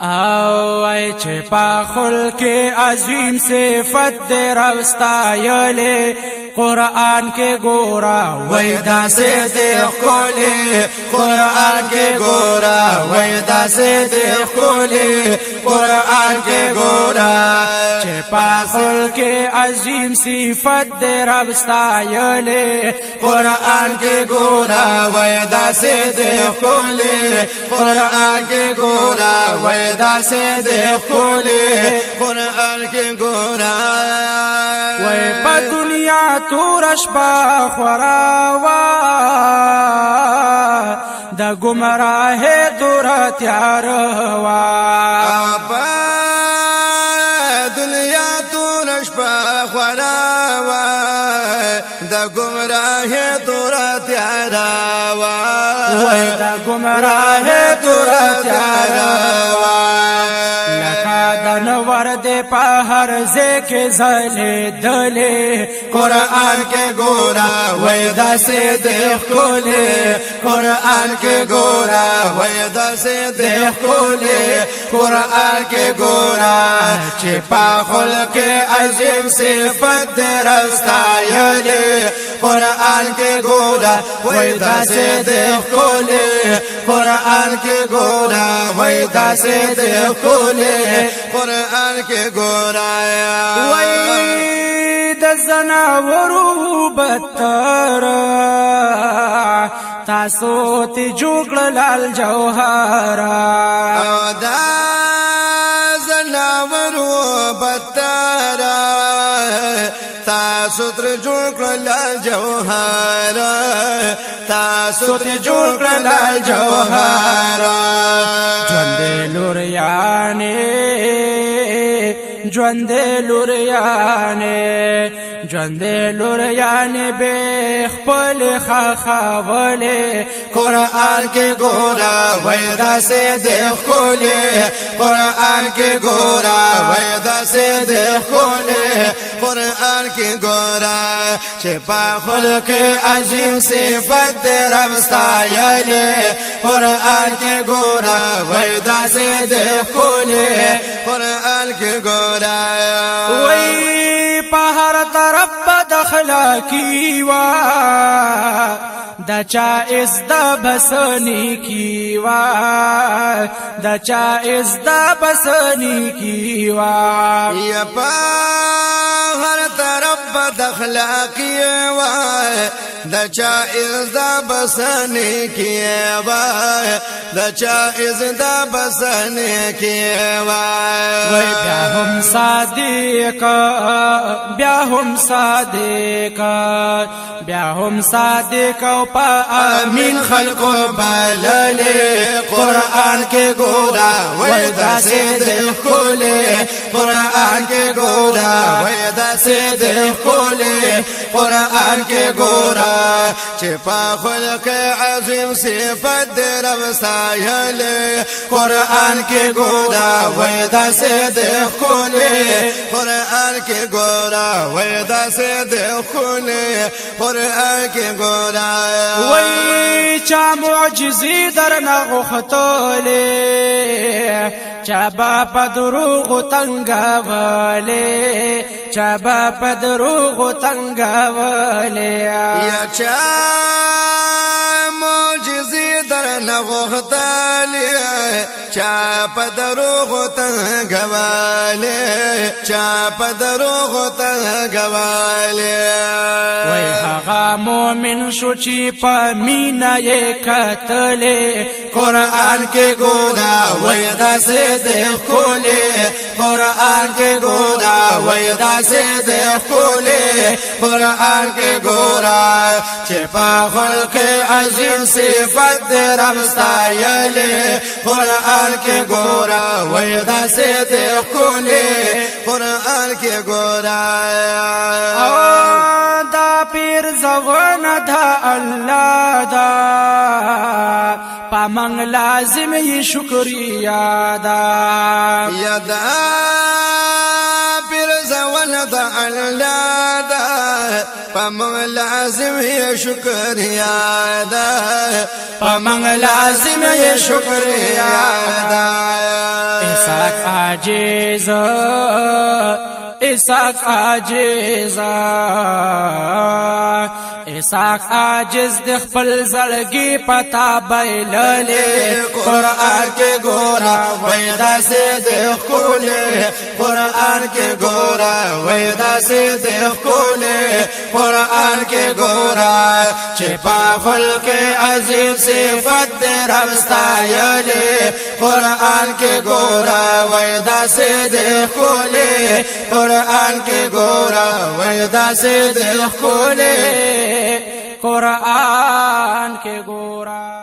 او ای چې په خلق عظیم صفت دې راستایلې قرآن کې ګورا وای داسې دې خولې قرآن کې ګورا وای داسې دې خولې قرآن کې ګورا چې په خلق عظیم صفت دې راستایلې قرآن کې ګورا وای داسې دې خولې قرآن کې ګورا وای داسې دې خولې قرآن کې ګورا وای په دنیا تورش با خورا وا د گمراه دور تیار وا په دنیا تورش با خورا وا د گمراه دور تیار وا وای د گمراه دور تیار وا نور دے پہر زے کے زلے دلے قرآن کے گورا ویدہ سے دیکھ کھولے قرآن کے گورا ویدہ سے دیکھ کھولے قرآن کے گورا چھپا خلق عظیم صفت دے رستایلے قرآن کے گورا ویدہ سے دیکھ کھولے قرآن کے گورا ویدہ سے دیکھ کھولے قرآن کے گورایا وای د زناورو بدتر تاسو ته جوړ لال جوهر او دا زناورو بدتر تاسو ته جوړ لال جوهر تاسو ته جوړ لال جوهر ژوند لوریانه به خپل خاخاوله قرآن کے گورا ویدہ سے دیکھ کھولے قرآن کے گورا ویدہ سے دیکھ کھولے قرآن کے گورا چھپا خلق عظیم صفت رمستایلے قرآن کے گورا ویدہ سے دیکھ کھولے قرآن کے گورا وی پہر طرف بدخلا کی وا دا چائز دا بسنی کی وا دا چائز دا بسنی کی وا یا پا ہر طرف بدخلا کی وا دا چائز دا بسنی کی وا دا چائز دا بسنی کی وا وی بیاهم صادق بیاهم صادق او پا امین خلق بللے قرآن کے گورا ویدہ سے دیکھ کھولے قرآن کے گورا ویدہ سے دیکھ کھولے قرآن کے گورا چھپا خلق عظیم صفت رمستایلے قرآن کے گورا ویدہ سے دیکھ کھولے قرآن کے گورا ویدہ سے دیکھ کھولے قرآن کے گورا وی چا معجزی در نغختولے چا با پدروغ تنگاولے چا با پدروغ تنگاولے یا چا معجزی در نغختولے چا پدروغ تنگاولے چا پدروغ تنگاولے وی هغه مومن شو چې په مینا یې کتلې قرآن کے گورا ویدہ سے دیکھ کھولے قرآن کے گورا ویدہ سے دیکھ کھولے قرآن کے گورا چھپا خلق عظیم صفت رمستایلے قرآن کے گورا ویدہ سے دیکھ کھولے قرآن کے گورا دا پیر زغن دا اللہ دا پامنگ لازم یہ شکریہ دا یدا پیر زغن دا اللہ دا پامنگ لازم یہ شکریہ دا پمنگ لازم یہ شکریہ ادا اسحاق عاجز اسحاق عاجز اسحاق عاجز د خپل زړګي پتا بایللې قرآن کې ګورا وای داسې د خولې قرآن کې ګورا وای داسې د خولې قرآن کې ګورا چې په خلق عظیم صفات د رب ستایلې قرآن کې ګورا وای داسې د خولې قرآن کې ګورا وای داسې د خولې قرآن کے گورا